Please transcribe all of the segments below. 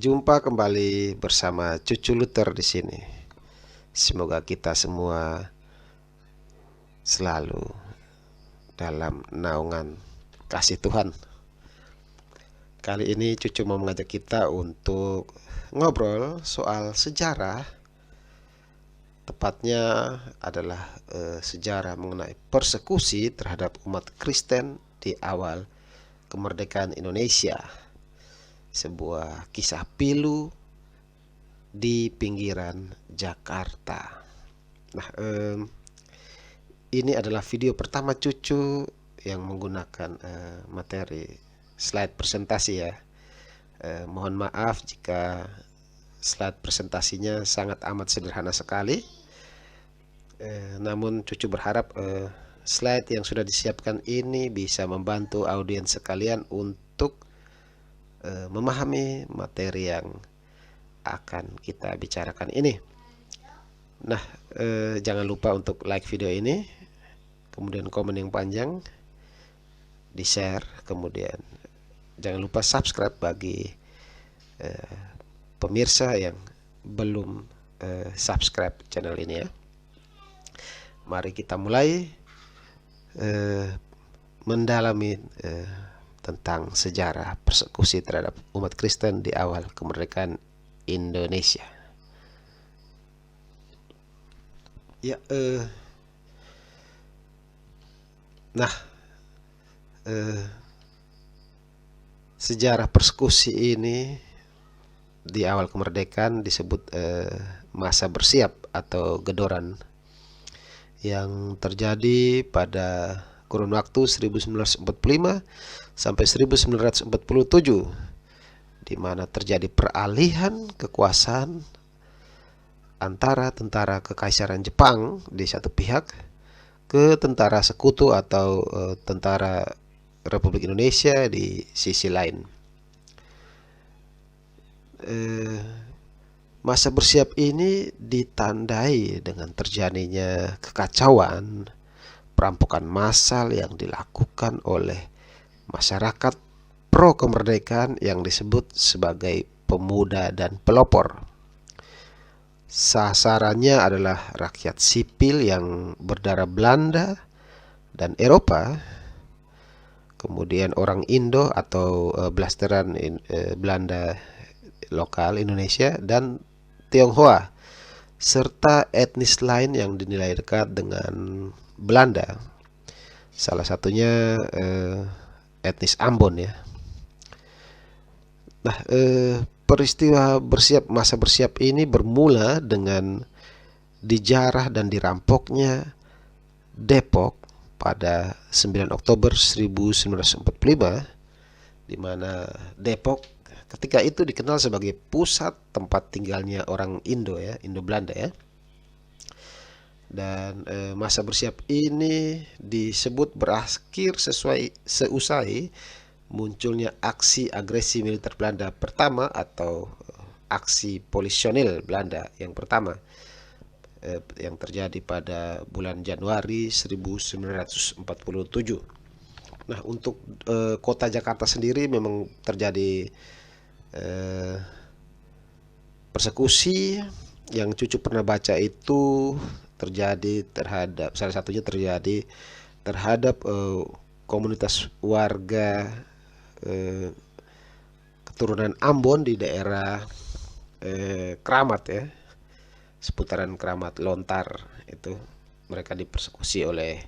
Jumpa kembali bersama Cucu Luther di sini. Semoga kita semua selalu dalam naungan kasih Tuhan. Kali ini Cucu mau mengajak kita untuk ngobrol soal sejarah. Tepatnya adalah sejarah mengenai persekusi terhadap umat Kristen di awal kemerdekaan Indonesia. Sebuah kisah pilu di pinggiran Jakarta. Nah, ini adalah video pertama Cucu yang menggunakan materi slide presentasi ya. Mohon maaf jika slide presentasinya sangat amat sederhana sekali. Namun Cucu berharap slide yang sudah disiapkan ini bisa membantu audiens sekalian untuk memahami materi yang akan kita bicarakan ini. Nah, jangan lupa untuk like video ini, kemudian komen yang panjang, di share, kemudian jangan lupa subscribe bagi pemirsa yang belum subscribe channel ini ya. Mari kita mulai mendalami tentang sejarah persekusi terhadap umat Kristen di awal kemerdekaan Indonesia. Ya, sejarah persekusi ini di awal kemerdekaan disebut masa bersiap atau gedoran yang terjadi pada kurun waktu 1945 sampai 1947, di mana terjadi peralihan kekuasaan antara tentara Kekaisaran Jepang di satu pihak ke tentara sekutu atau tentara Republik Indonesia di sisi lain. Masa bersiap ini ditandai dengan terjadinya kekacauan, perampokan massal yang dilakukan oleh masyarakat pro kemerdekaan yang disebut sebagai pemuda dan pelopor. Sasarannya adalah rakyat sipil yang berdarah Belanda dan Eropa, kemudian orang Indo atau blasteran Belanda lokal Indonesia, dan Tionghoa, serta etnis lain yang dinilai dekat dengan Belanda. Salah satunya etnis Ambon ya. Nah, peristiwa masa bersiap ini bermula dengan dijarah dan dirampoknya Depok pada 9 Oktober 1945, di mana Depok ketika itu dikenal sebagai pusat tempat tinggalnya orang Indo ya, Indo-Belanda ya. Dan masa bersiap ini disebut berakhir seusai munculnya aksi agresi militer Belanda pertama atau aksi polisionil Belanda yang pertama yang terjadi pada bulan Januari 1947. Nah, untuk kota Jakarta sendiri memang terjadi persekusi yang Cucu pernah baca itu terjadi terhadap, salah satunya terjadi terhadap komunitas warga keturunan Ambon di daerah Kramat ya, seputaran Kramat Lontar itu. Mereka dipersekusi oleh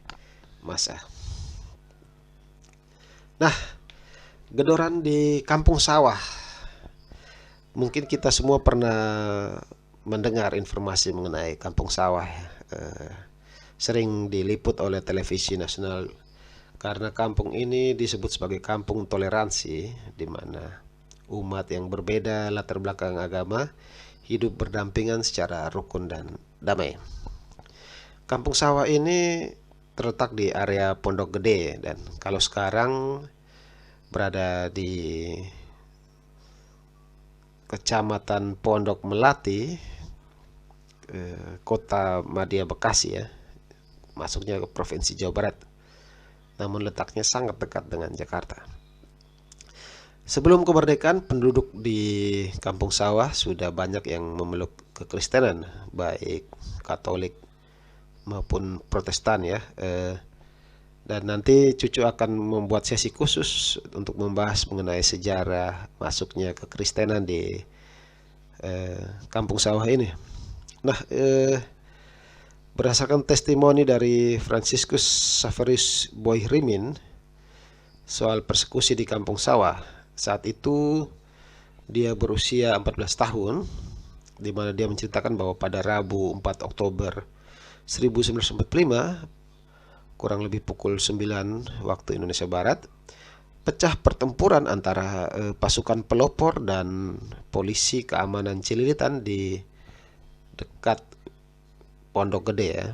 massa. Nah, gedoran di Kampung Sawah. Mungkin kita semua pernah mendengar informasi mengenai Kampung Sawah. Sering diliput oleh televisi nasional karena kampung ini disebut sebagai kampung toleransi, di mana umat yang berbeda latar belakang agama hidup berdampingan secara rukun dan damai. Kampung Sawah ini terletak di area Pondok Gede, dan kalau sekarang berada di Kecamatan Pondok Melati, Kota Madya Bekasi ya, masuknya ke Provinsi Jawa Barat, namun letaknya sangat dekat dengan Jakarta. Sebelum kemerdekaan, penduduk di Kampung Sawah sudah banyak yang memeluk kekristenan, baik Katolik maupun Protestan ya. Dan nanti Cucu akan membuat sesi khusus untuk membahas mengenai sejarah masuknya kekristenan di Kampung Sawah ini. Nah, berdasarkan testimoni dari Franciscus Xaverius Boihrimin soal persekusi di Kampung Sawah, saat itu dia berusia 14 tahun, di mana dia menceritakan bahwa pada Rabu 4 Oktober 1945, kurang lebih pukul 9 waktu Indonesia Barat, pecah pertempuran antara pasukan pelopor dan polisi keamanan Cililitan di dekat Pondok Gede ya.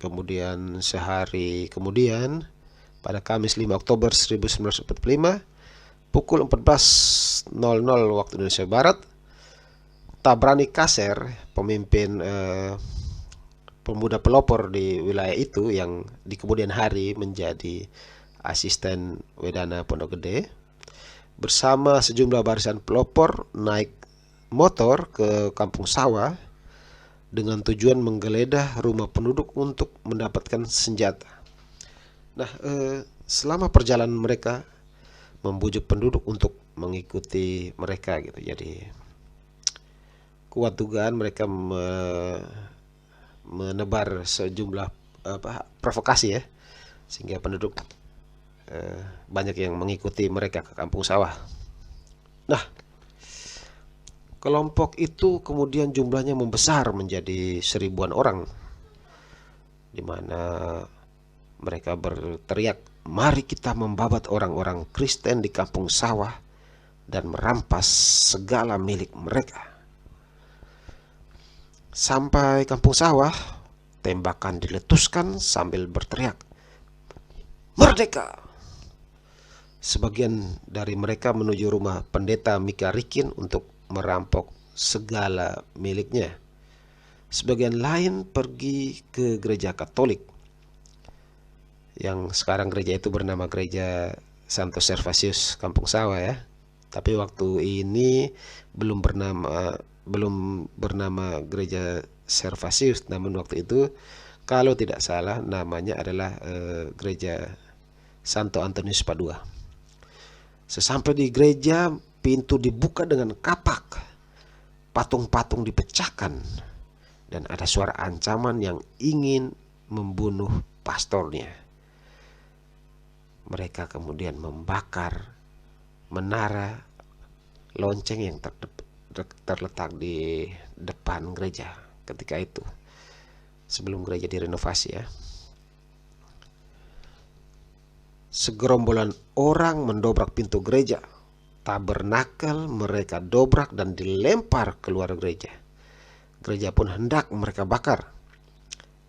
Kemudian sehari kemudian, pada Kamis 5 Oktober 1945, pukul 14.00 waktu Indonesia Barat, Tabrani Kasser, pemimpin pemuda pelopor di wilayah itu yang di kemudian hari menjadi asisten Wedana Pondok Gede, bersama sejumlah barisan pelopor naik motor ke Kampung Sawah dengan tujuan menggeledah rumah penduduk untuk mendapatkan senjata. Nah, selama perjalanan mereka membujuk penduduk untuk mengikuti mereka gitu. Jadi kuat dugaan mereka menebar sejumlah provokasi ya, sehingga penduduk banyak yang mengikuti mereka ke Kampung Sawah. Nah, kelompok itu kemudian jumlahnya membesar menjadi 1000-an orang, di mana mereka berteriak, "Mari kita membabat orang-orang Kristen di Kampung Sawah dan merampas segala milik mereka." Sampai Kampung Sawah, tembakan diletuskan sambil berteriak, "Merdeka!" Sebagian dari mereka menuju rumah pendeta Mika Rikin untuk merampok segala miliknya. Sebagian lain pergi ke gereja Katolik, yang sekarang gereja itu bernama Gereja Santo Servasius Kampung Sawah ya. Tapi waktu ini belum bernama Gereja Servasius, namun waktu itu kalau tidak salah namanya adalah Gereja Santo Antonius Padua. Sesampai di gereja, pintu dibuka dengan kapak, patung-patung dipecahkan, dan ada suara ancaman yang ingin membunuh pastornya. Mereka kemudian membakar menara lonceng yang terletak di depan gereja ketika itu, sebelum gereja direnovasi ya. Segerombolan orang mendobrak pintu gereja tabernakel, mereka dobrak dan dilempar keluar gereja. Gereja pun hendak mereka bakar.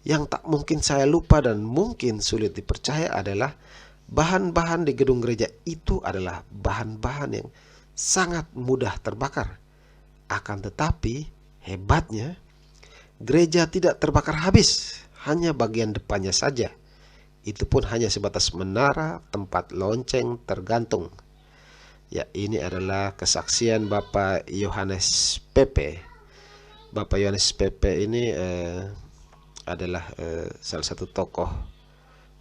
Yang tak mungkin saya lupa dan mungkin sulit dipercaya adalah bahan-bahan di gedung gereja itu adalah bahan-bahan yang sangat mudah terbakar. Akan tetapi hebatnya, gereja tidak terbakar habis, hanya bagian depannya saja. Itu pun hanya sebatas menara tempat lonceng tergantung. Ya, ini adalah kesaksian Bapak Yohanes Pepe. Bapak Yohanes Pepe ini adalah salah satu tokoh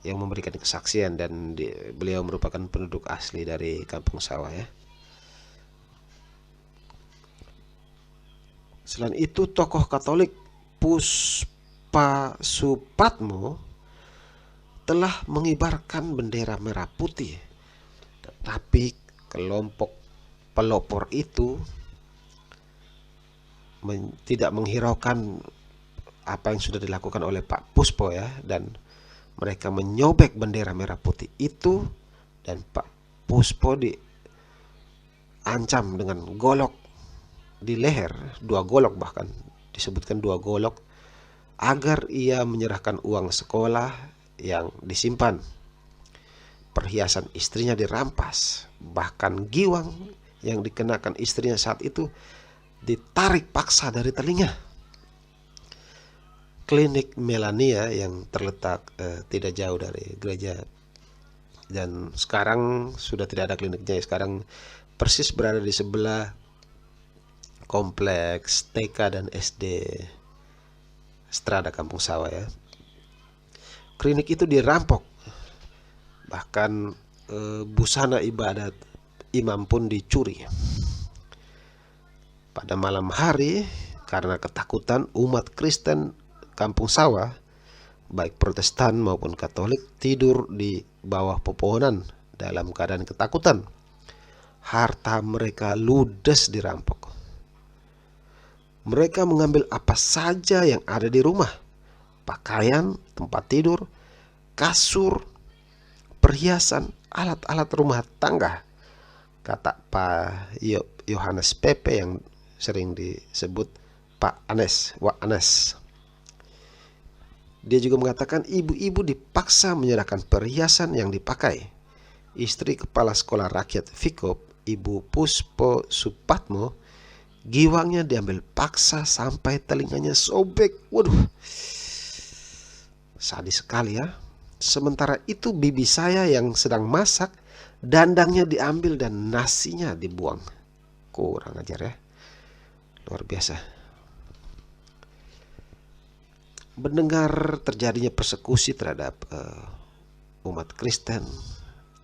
yang memberikan kesaksian, dan beliau merupakan penduduk asli dari Kampung Sawah ya. Selain itu, tokoh Katolik Puspa Supatmo telah mengibarkan bendera merah putih, tetapi kelompok pelopor itu tidak menghiraukan apa yang sudah dilakukan oleh Pak Puspo ya, dan mereka menyobek bendera merah putih itu, dan Pak Puspo diancam dengan golok di leher, 2 golok bahkan disebutkan 2 golok, agar ia menyerahkan uang sekolah yang disimpan. Perhiasan istrinya dirampas, bahkan giwang yang dikenakan istrinya saat itu ditarik paksa dari telinga. Klinik Melania yang terletak tidak jauh dari gereja Dan sekarang sudah tidak ada kliniknya. Sekarang persis berada di sebelah kompleks TK dan SD Strada Kampung Sawah ya. Klinik itu dirampok. Bahkan busana ibadat imam pun dicuri. Pada malam hari, karena ketakutan, umat Kristen Kampung Sawah, baik Protestan maupun Katolik, tidur di bawah pepohonan dalam keadaan ketakutan. Harta mereka ludes dirampok. Mereka mengambil apa saja yang ada di rumah, pakaian, tempat tidur, kasur, perhiasan, alat-alat rumah tangga. Kata Pak Yohanes Pepe yang sering disebut Pak Anes, Wak Anes. Dia juga mengatakan ibu-ibu dipaksa menyerahkan perhiasan yang dipakai. Istri kepala sekolah rakyat Fikop, Ibu Puspo Supatmo, giwangnya diambil paksa sampai telinganya sobek. Waduh, sadis sekali ya. Sementara itu bibi saya yang sedang masak, dandangnya diambil dan nasinya dibuang. Kurang ajar ya. Luar biasa. Mendengar terjadinya persekusi terhadap umat Kristen,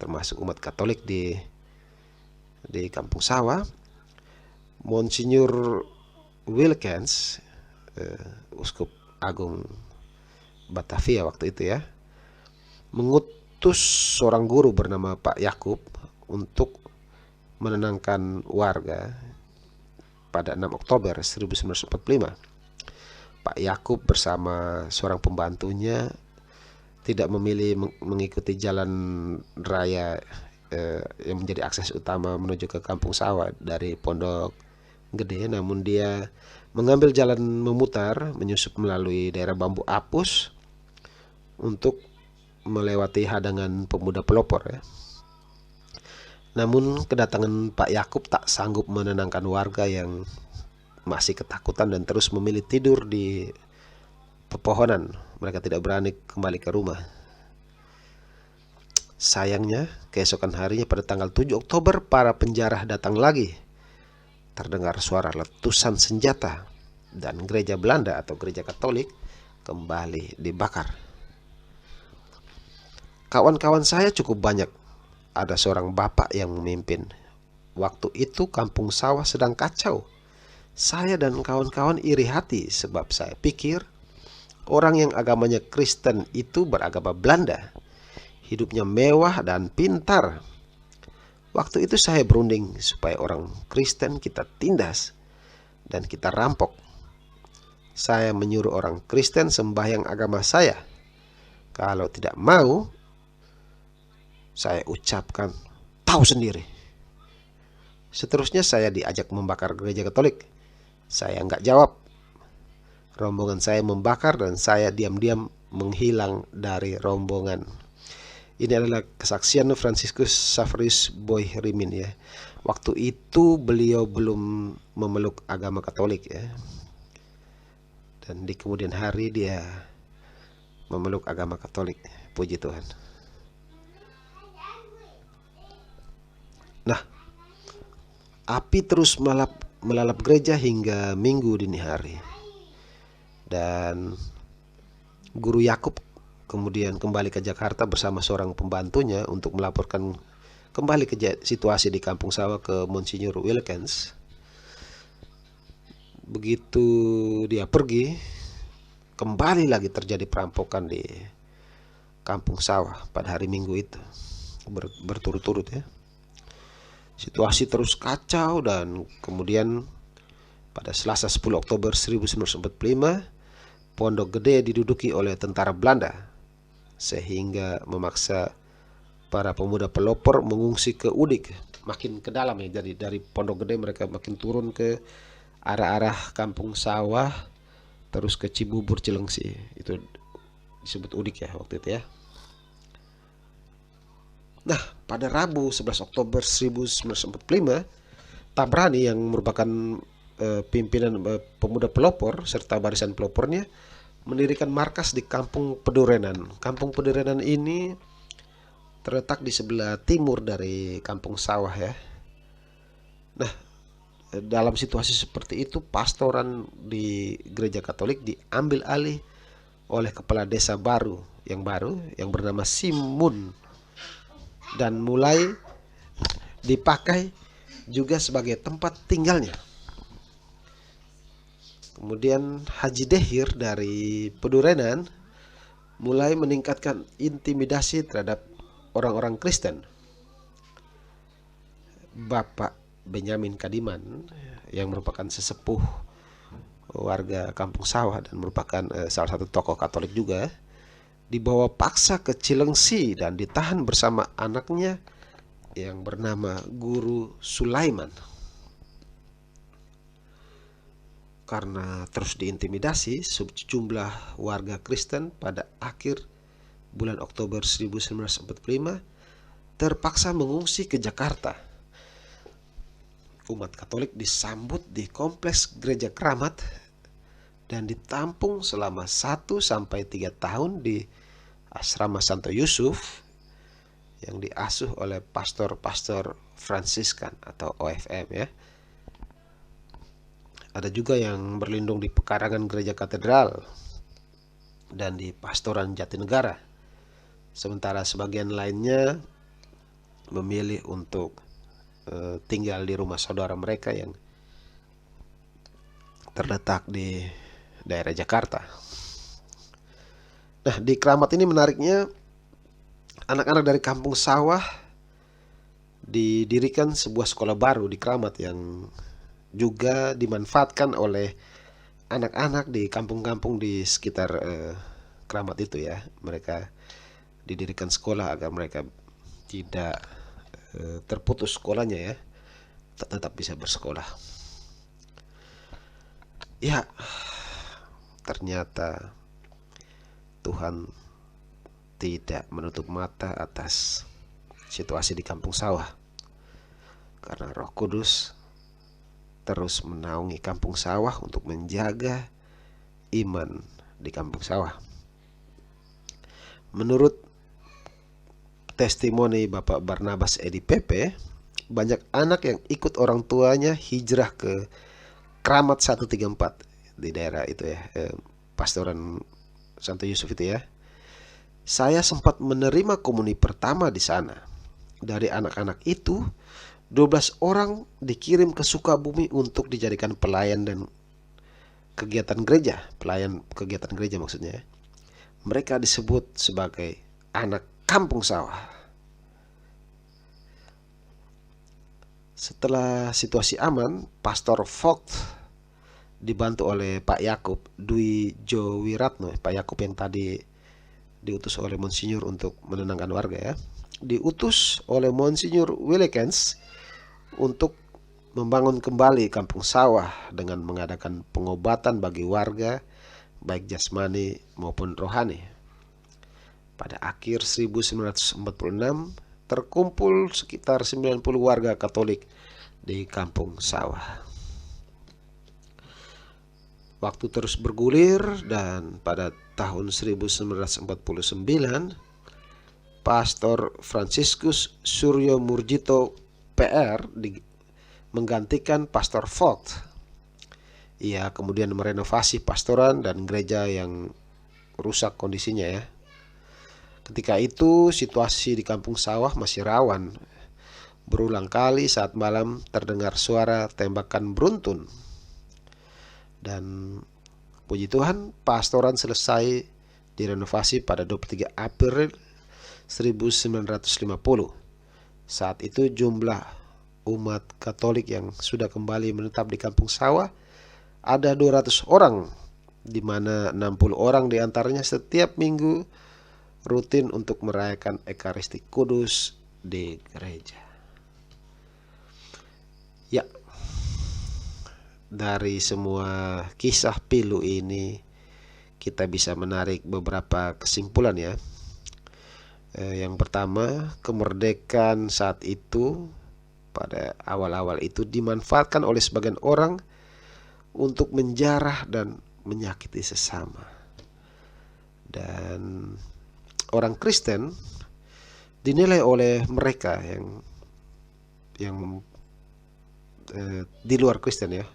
termasuk umat Katolik di Kampung Sawah, Monsinyur Wilkens, Uskup Agung Batavia waktu itu ya, mengutus seorang guru bernama Pak Yakub untuk menenangkan warga pada 6 Oktober 1945. Pak Yakub bersama seorang pembantunya tidak memilih mengikuti jalan raya yang menjadi akses utama menuju ke Kampung Sawah dari Pondok Gede, namun dia mengambil jalan memutar menyusup melalui daerah Bambu Apus untuk melewati hadangan pemuda pelopor ya. Namun kedatangan Pak Yakub tak sanggup menenangkan warga yang masih ketakutan dan terus memilih tidur di pepohonan. Mereka tidak berani kembali ke rumah. Sayangnya, keesokan harinya pada tanggal 7 Oktober para penjara datang lagi. Terdengar suara letusan senjata dan gereja Belanda atau gereja Katolik kembali dibakar. Kawan-kawan saya cukup banyak. Ada seorang bapak yang memimpin. Waktu itu Kampung Sawah sedang kacau. Saya dan kawan-kawan iri hati sebab saya pikir orang yang agamanya Kristen itu beragama Belanda. Hidupnya mewah dan pintar. Waktu itu saya berunding supaya orang Kristen kita tindas dan kita rampok. Saya menyuruh orang Kristen sembahyang agama saya. Kalau tidak mau, saya ucapkan tahu sendiri. Seterusnya saya diajak membakar gereja Katolik. Saya nggak jawab. Rombongan saya membakar dan saya diam-diam menghilang dari rombongan. Ini adalah kesaksian Franciscus Xaverius Boy Rimin ya. Waktu itu beliau belum memeluk agama Katolik ya. Dan di kemudian hari dia memeluk agama Katolik. Puji Tuhan. Nah, api terus melalap gereja hingga Minggu dini hari. Dan Guru Yakub kemudian kembali ke Jakarta bersama seorang pembantunya untuk melaporkan kembali ke situasi di Kampung Sawah ke Monsinyur Wilkens. Begitu dia pergi, kembali lagi terjadi perampokan di Kampung Sawah pada hari Minggu itu, berturut-turut ya. Situasi terus kacau dan kemudian pada Selasa 10 Oktober 1945, Pondok Gede diduduki oleh tentara Belanda sehingga memaksa para pemuda pelopor mengungsi ke Udik, makin ke dalam ya. Jadi dari Pondok Gede mereka makin turun ke arah-arah Kampung Sawah terus ke Cibubur Cilengsi. Itu disebut Udik ya waktu itu ya. Nah, pada Rabu 11 Oktober 1945, Tabrani yang merupakan pimpinan pemuda pelopor serta barisan pelopornya mendirikan markas di Kampung Pedurenan. Kampung Pedurenan ini terletak di sebelah timur dari Kampung Sawah ya. Nah, dalam situasi seperti itu pastoran di gereja Katolik diambil alih oleh kepala desa baru yang bernama Simun, dan mulai dipakai juga sebagai tempat tinggalnya. Kemudian Haji Dehir dari Pedurenan mulai meningkatkan intimidasi terhadap orang-orang Kristen. Bapak Benyamin Kadiman yang merupakan sesepuh warga Kampung Sawah dan merupakan salah satu tokoh Katolik juga, dibawa paksa ke Cilengsi dan ditahan bersama anaknya yang bernama Guru Sulaiman. Karena terus diintimidasi, sejumlah warga Kristen pada akhir bulan Oktober 1945 terpaksa mengungsi ke Jakarta. Umat Katolik disambut di kompleks gereja Keramat dan ditampung selama 1-3 tahun di asrama Santo Yusuf yang diasuh oleh pastor-pastor Fransiskan atau OFM ya. Ada juga yang berlindung di pekarangan gereja katedral dan di pastoran Jatinegara. Sementara sebagian lainnya memilih untuk tinggal di rumah saudara mereka yang terletak di daerah Jakarta. Nah, di Keramat ini menariknya, anak-anak dari Kampung Sawah didirikan sebuah sekolah baru di Keramat yang juga dimanfaatkan oleh anak-anak di kampung-kampung di sekitar Keramat itu ya. Mereka didirikan sekolah agar mereka tidak terputus sekolahnya ya, tetap bisa bersekolah. Ya, ternyata Tuhan tidak menutup mata atas situasi di Kampung Sawah, karena Roh Kudus terus menaungi Kampung Sawah untuk menjaga iman di Kampung Sawah. Menurut testimoni Bapak Barnabas Edi Pepe, banyak anak yang ikut orang tuanya hijrah ke Keramat 134 di daerah itu ya, pastoran Santo Yusuf itu ya. Saya sempat menerima komuni pertama di sana. Dari anak-anak itu, 12 orang dikirim ke Sukabumi untuk dijadikan pelayan dan kegiatan gereja, pelayan kegiatan gereja maksudnya. Mereka disebut sebagai anak Kampung Sawah. Setelah situasi aman, Pastor Vogt dibantu oleh Pak Yakub Dwi Jowiratno, Pak Yakub yang tadi diutus oleh Monsinyur untuk menenangkan warga ya, diutus oleh Monsinyur Willekens untuk membangun kembali Kampung Sawah dengan mengadakan pengobatan bagi warga baik jasmani maupun rohani. Pada akhir 1946 terkumpul sekitar 90 warga Katolik di Kampung Sawah. Waktu terus bergulir dan pada tahun 1949 Pastor Franciscus Suryo Murjito PR menggantikan Pastor Vogt. Ia kemudian merenovasi pastoran dan gereja yang rusak kondisinya ya. Ketika itu situasi di Kampung Sawah masih rawan. Berulang kali saat malam terdengar suara tembakan beruntun. Dan puji Tuhan, pastoran selesai direnovasi pada 23 April 1950. Saat itu jumlah umat Katolik yang sudah kembali menetap di Kampung Sawah ada 200 orang, di mana 60 orang diantaranya setiap minggu rutin untuk merayakan Ekaristi Kudus di gereja. Ya, dari semua kisah pilu ini kita bisa menarik beberapa kesimpulan ya. Yang pertama, kemerdekaan saat itu pada awal-awal itu dimanfaatkan oleh sebagian orang untuk menjarah dan menyakiti sesama. Dan orang Kristen dinilai oleh mereka yang di luar Kristen ya,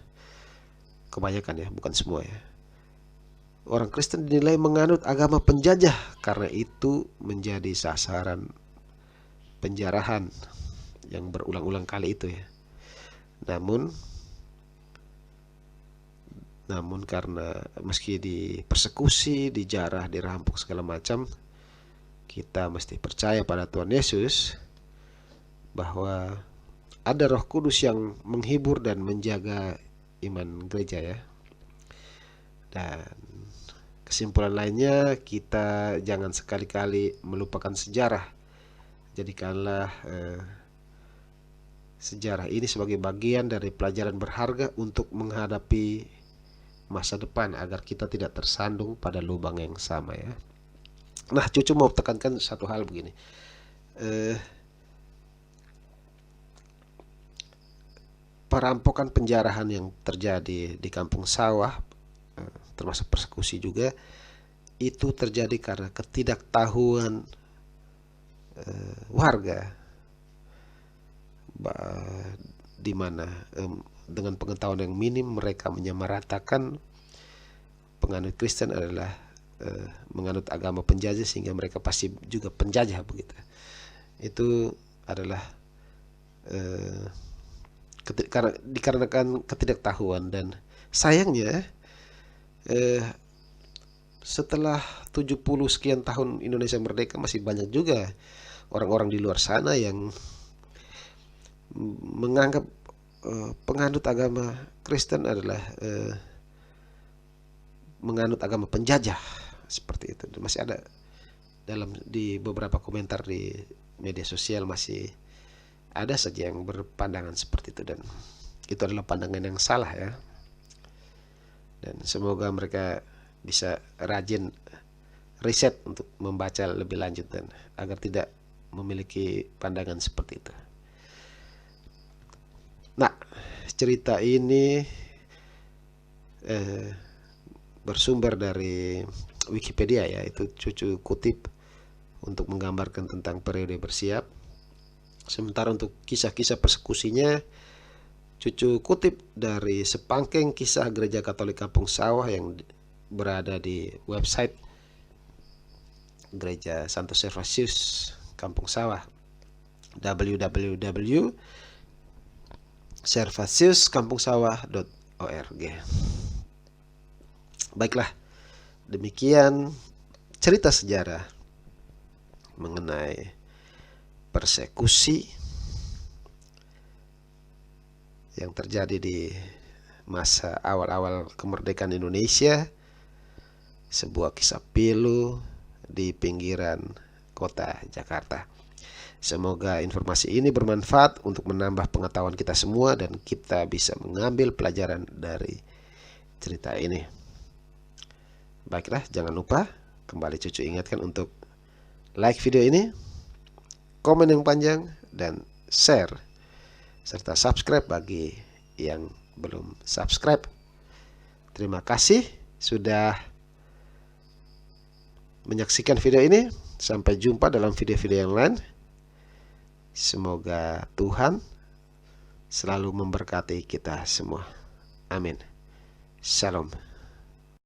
kebanyakan ya, bukan semua ya. Orang Kristen dinilai menganut agama penjajah, karena itu menjadi sasaran penjarahan yang berulang-ulang kali itu ya. Namun karena meski dipersekusi, dijarah, dirampok segala macam, kita mesti percaya pada Tuhan Yesus bahwa ada Roh Kudus yang menghibur dan menjaga iman gereja ya. Dan kesimpulan lainnya, kita jangan sekali-kali melupakan sejarah. Jadikanlah sejarah ini sebagai bagian dari pelajaran berharga untuk menghadapi masa depan, agar kita tidak tersandung pada lubang yang sama ya. Nah, Cucu mau tekankan satu hal begini. Perampokan, penjarahan yang terjadi di Kampung Sawah, termasuk persekusi juga, itu terjadi karena ketidaktahuan warga, di mana dengan pengetahuan yang minim mereka menyamaratakan penganut Kristen adalah menganut agama penjajah, sehingga mereka pasti juga penjajah begitu. Itu adalah dikarenakan ketidaktahuan. Dan sayangnya setelah 70 sekian tahun Indonesia merdeka, masih banyak juga orang-orang di luar sana yang menganggap penganut agama Kristen adalah menganut agama penjajah seperti itu. Masih ada di beberapa komentar di media sosial, masih ada saja yang berpandangan seperti itu, dan itu adalah pandangan yang salah ya. Dan semoga mereka bisa rajin riset untuk membaca lebih lanjut, dan agar tidak memiliki pandangan seperti itu. Nah, cerita ini bersumber dari Wikipedia ya, itu Cucu kutip untuk menggambarkan tentang periode bersiap. Sementara untuk kisah-kisah persekusinya, Cucu kutip dari sepangkeng kisah Gereja Katolik Kampung Sawah yang berada di website Gereja Santo Servasius Kampung Sawah, www.servasiuskampungsawah.org. Baiklah, demikian cerita sejarah mengenai persekusi yang terjadi di masa awal-awal kemerdekaan Indonesia, sebuah kisah pilu di pinggiran kota Jakarta. Semoga informasi ini bermanfaat untuk menambah pengetahuan kita semua, dan kita bisa mengambil pelajaran dari cerita ini. Baiklah, jangan lupa kembali Cucu ingatkan untuk like video ini, komen yang panjang, dan share, serta subscribe bagi yang belum subscribe. Terima kasih sudah menyaksikan video ini. Sampai jumpa dalam video-video yang lain. Semoga Tuhan selalu memberkati kita semua. Amin. Shalom.